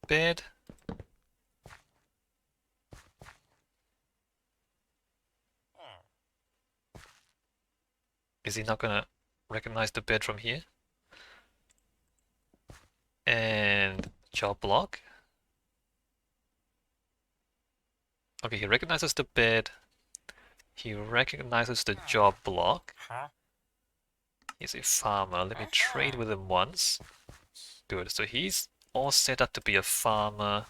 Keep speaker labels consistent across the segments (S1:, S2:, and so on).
S1: bed. Is he not gonna recognize the bed from here? And job block. Okay, he recognizes the bed. He recognizes the job block. He's a farmer. Let me trade with him once. Good. So he's all set up to be a farmer.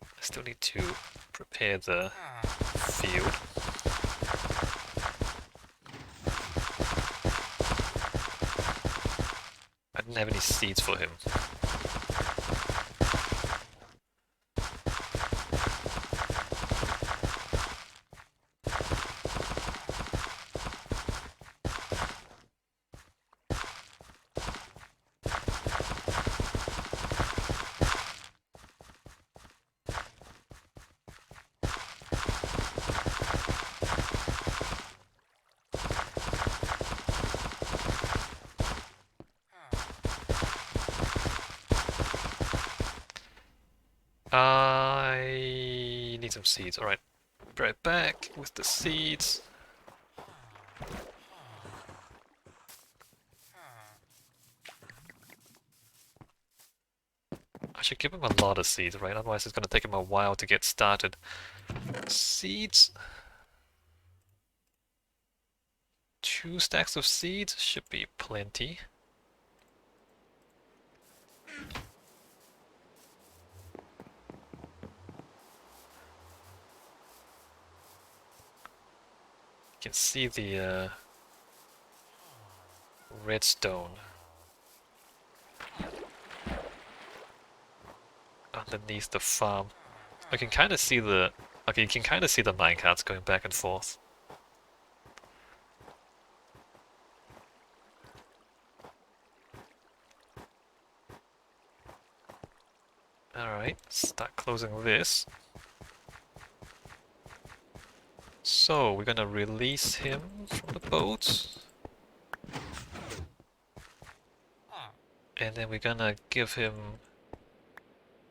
S1: I still need to prepare the field. I didn't have any seeds for him. I need some seeds. Alright, right back with the seeds. I should give him a lot of seeds, right? Otherwise it's gonna take him a while to get started. Seeds. 2 stacks of seeds should be plenty. You can see the redstone underneath the farm. I can kind of see the... Okay, you can kind of see the minecarts going back and forth. Alright, start closing this. So, we're gonna release him from the boat. And then we're gonna give him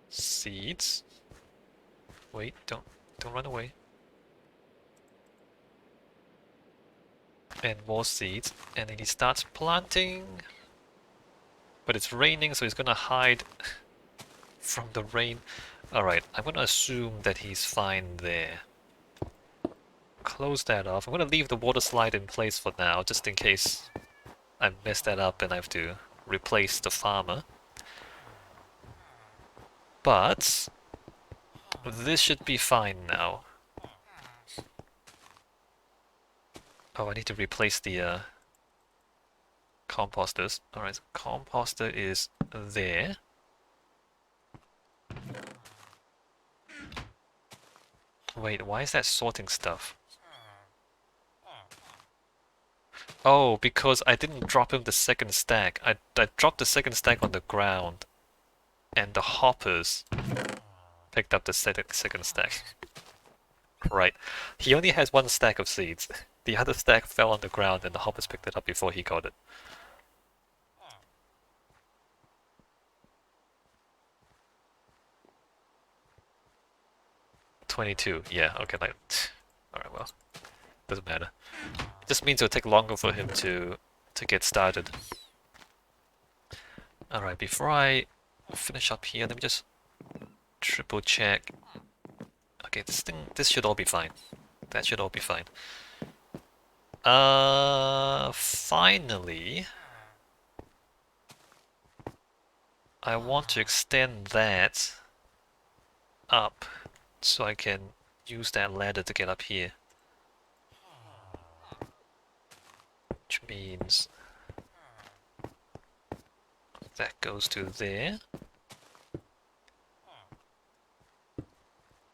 S1: seeds. Wait, don't run away. And more seeds. And then he starts planting. But it's raining, so he's gonna hide from the rain. Alright, I'm gonna assume that he's fine there. Close that off. I'm gonna leave the water slide in place for now, just in case I mess that up and I have to replace the farmer. But this should be fine now. Oh, I need to replace the composters. Alright, so composter is there. Wait, why is that sorting stuff? Oh, because I didn't drop him the second stack. I dropped the second stack on the ground. And the hoppers picked up the second stack. Right. He only has 1 stack of seeds. The other stack fell on the ground and the hoppers picked it up before he got it. $22. Yeah, okay, like... Alright, well. Doesn't matter. It just means it'll take longer for him to get started. Alright, before I finish up here, let me just triple check. Okay, this should all be fine. That should all be fine. Finally, I want to extend that up so I can use that ladder to get up here. Which means that goes to there.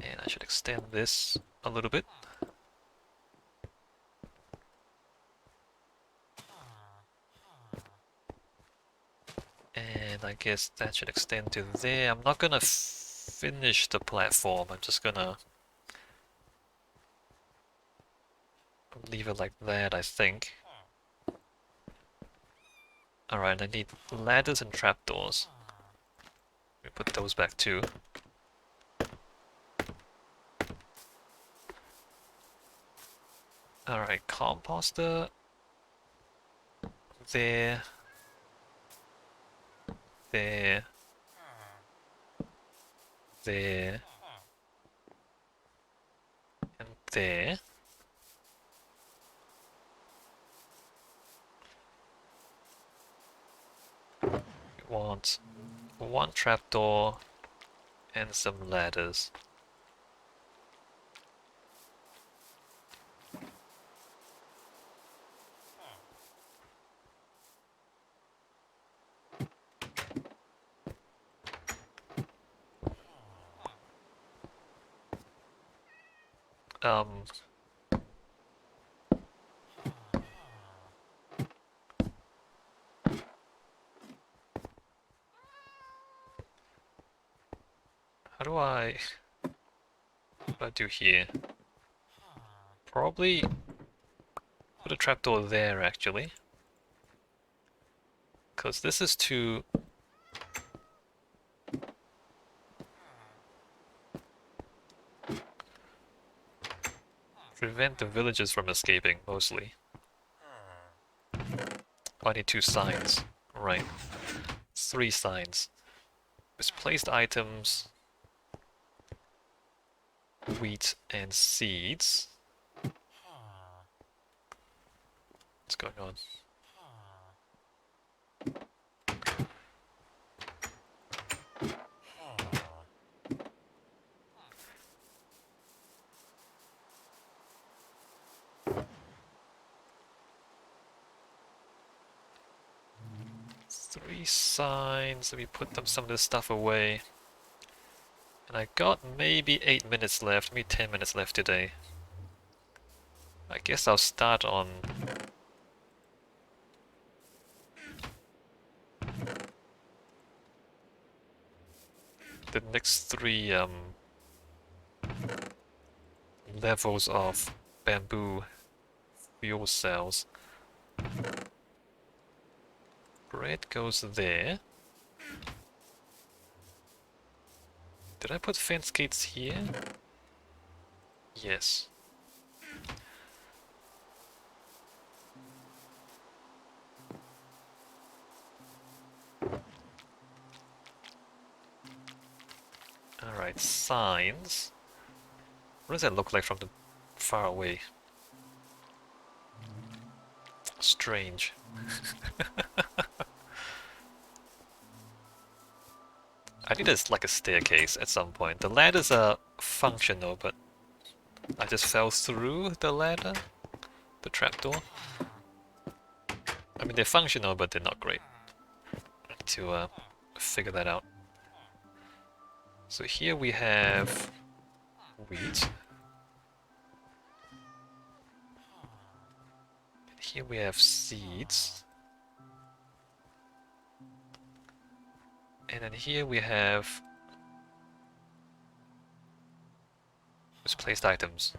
S1: And I should extend this a little bit. And I guess that should extend to there. I'm not gonna finish the platform, I'm just gonna leave it like that, I think. Alright, I need ladders and trapdoors. We put those back too. Alright, composter. There. There. There. And there. We want one trapdoor and some ladders. Um, what do I do here? Probably put a trapdoor there actually, because this is to prevent the villagers from escaping, mostly. Oh, I need 2 signs. Right. 3 signs. Misplaced items, wheat and seeds. What's going on? Three signs. Let me put some of this stuff away. And I got maybe 8 minutes left, maybe 10 minutes left today. I guess I'll start on the next 3 levels of bamboo fuel cells. Bread goes there. Did I put fence gates here? Yes. Alright, signs. What does that look like from the far away? Strange. I need like a staircase at some point. The ladders are functional, but I just fell through the ladder, the trapdoor. I mean, they're functional, but they're not great. I need to figure that out. So here we have wheat. Here we have seeds. And then here we have misplaced items.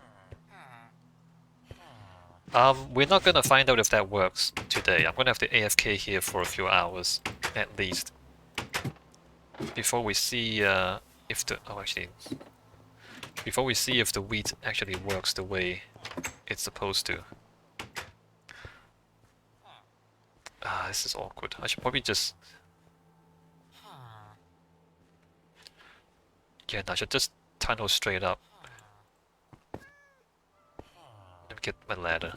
S1: We're not gonna find out if that works today. I'm gonna have to AFK here for a few hours, at least. Before we see if the... oh, actually... before we see if the wheat actually works the way it's supposed to. Ah, this is awkward. I should probably just... yeah, I should just tunnel straight up. And get my ladder.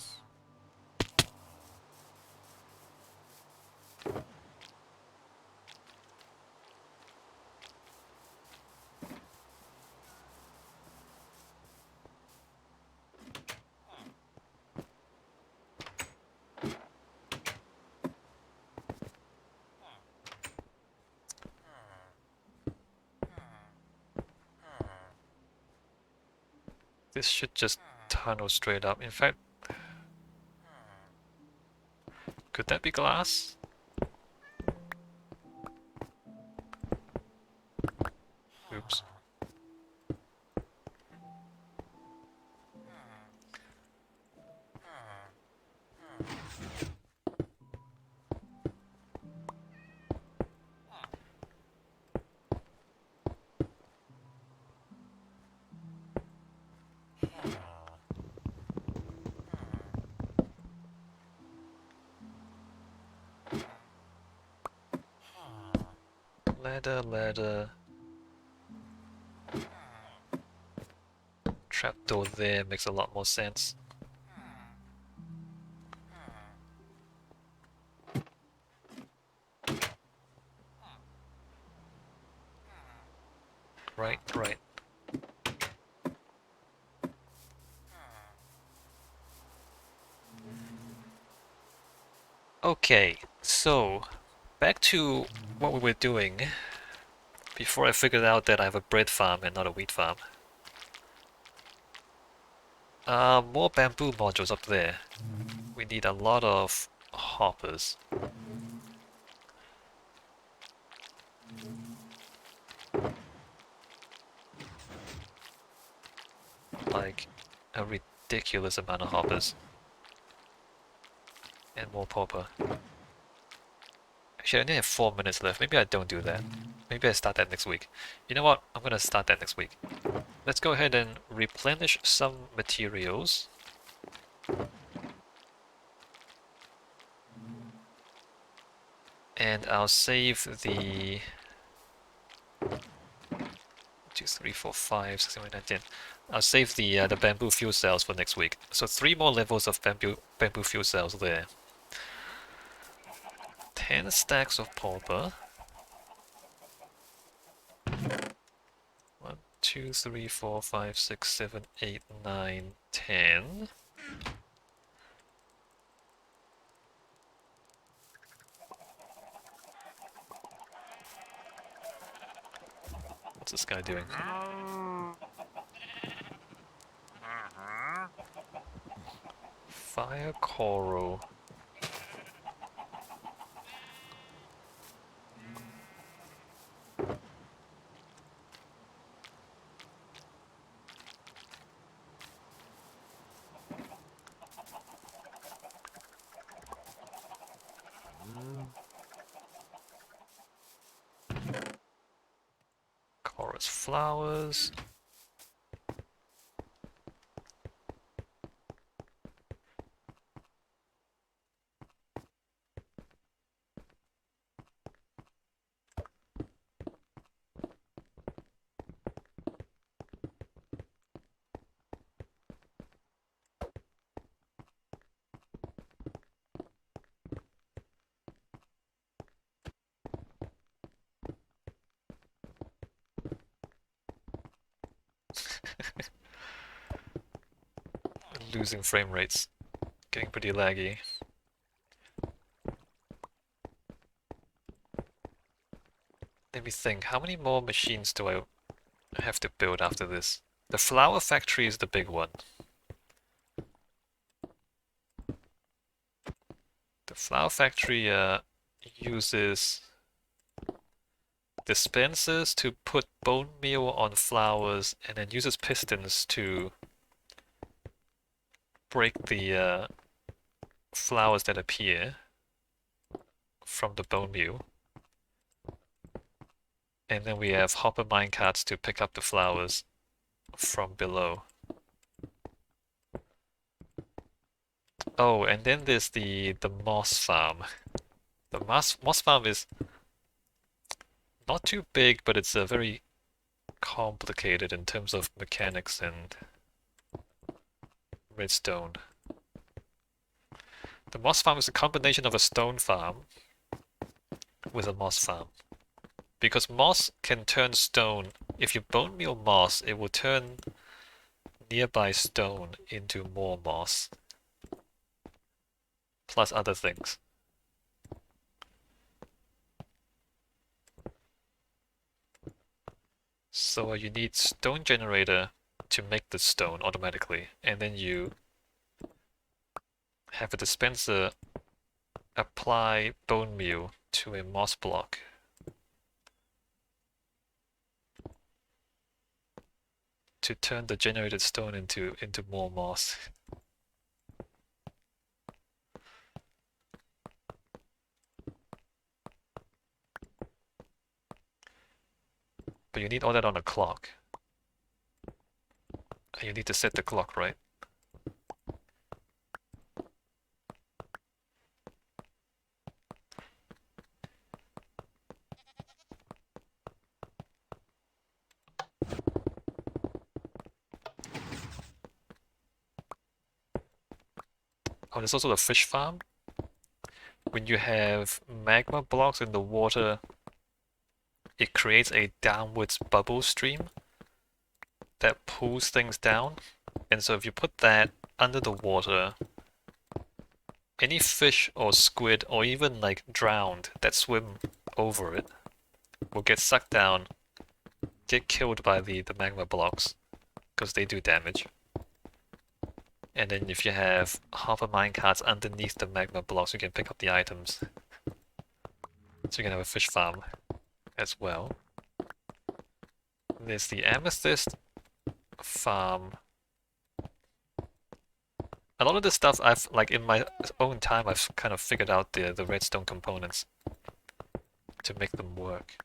S1: This should just tunnel straight up. In fact, could that be glass? Oops. Ladder. Trapdoor there makes a lot more sense. Right. Okay, so back to what we were doing before I figured out that I have a bread farm and not a wheat farm. More bamboo modules up there. We need a lot of hoppers. Like a ridiculous amount of hoppers. And more pauper. Actually, I only have 4 minutes left. Maybe I don't do that. Maybe I start that next week. You know what? I'm gonna start that next week. Let's go ahead and replenish some materials. And I'll save the 2, 3, 4, 5, 6, 7, 8, 9, 10. I'll save the bamboo fuel cells for next week. So 3 more levels of bamboo fuel cells there. 10 stacks of pauper. 1, 2, 3, 4, 5, 6, 7, 8, 9, 10. What's this guy doing? Fire coral. Chorus flowers. Losing frame rates. Getting pretty laggy. Let me think, how many more machines do I have to build after this? The flower factory is the big one. The flower factory uses dispensers to put bone meal on flowers and then uses pistons to break the flowers that appear from the bone meal. And then we have hopper minecarts to pick up the flowers from below. Oh, and then there's the moss farm. The moss farm is not too big, but it's very complicated in terms of mechanics and redstone. The moss farm is a combination of a stone farm with a moss farm. Because moss can turn stone. If you bone meal moss, it will turn nearby stone into more moss. Plus other things. So you need stone generator to make the stone automatically, and then you have a dispenser apply bone meal to a moss block. To turn the generated stone into more moss. But you need all that on a clock. And you need to set the clock, right? Oh, there's also the fish farm. When you have magma blocks in the water, it creates a downwards bubble stream that pulls things down. And so if you put that under the water, any fish or squid or even like drowned that swim over it will get sucked down, get killed by the magma blocks because they do damage. And then if you have hopper minecarts underneath the magma blocks, you can pick up the items. So you can have a fish farm as well. There's the amethyst farm. A lot of this stuff I've, like in my own time, I've kind of figured out the redstone components to make them work.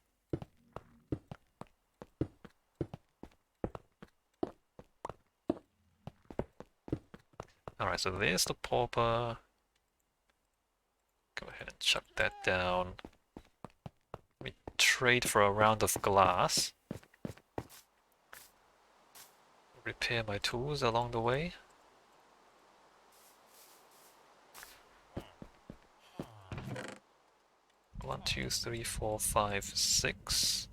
S1: Alright, so there's the pauper. Go ahead and chuck that down. We trade for a round of glass. Repair my tools along the way. One, two, three, four, five, six.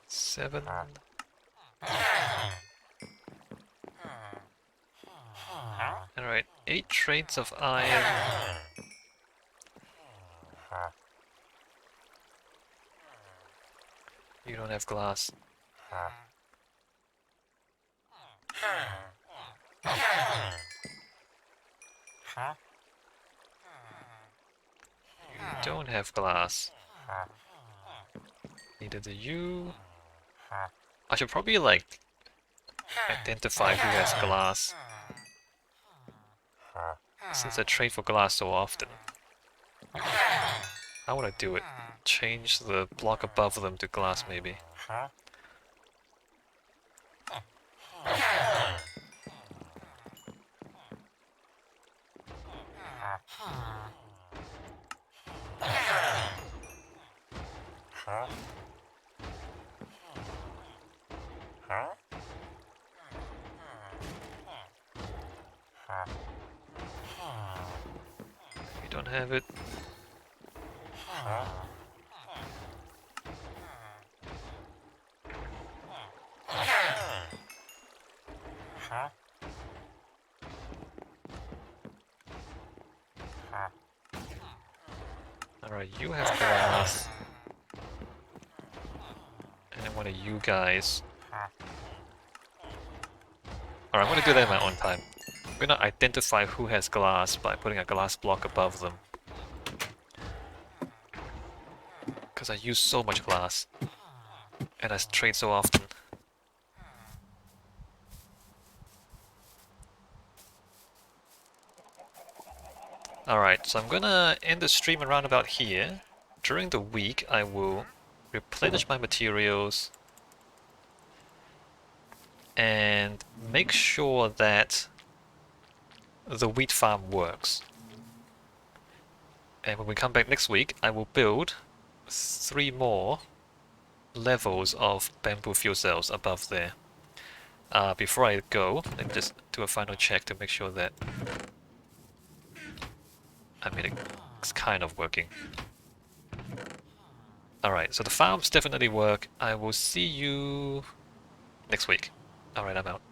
S1: Seven. Alright, 8 traits of iron. You don't have glass. You don't have glass. Neither do you. I should probably like identify who has glass, since I trade for glass so often. How would I do it? Change the block above them to glass, maybe. You don't have it. Alright, you have glass. And then one of you guys. Alright, I'm gonna do that in my own time. I'm gonna identify who has glass by putting a glass block above them. Because I use so much glass. And I trade so often. Alright, so I'm gonna end the stream around about here. During the week, I will replenish my materials and make sure that the wheat farm works. And when we come back next week, I will build 3 more levels of bamboo fuel cells above there. Before I go, let me just do a final check to make sure that it's kind of working. Alright, so the farms definitely work. I will see you next week. Alright, I'm out.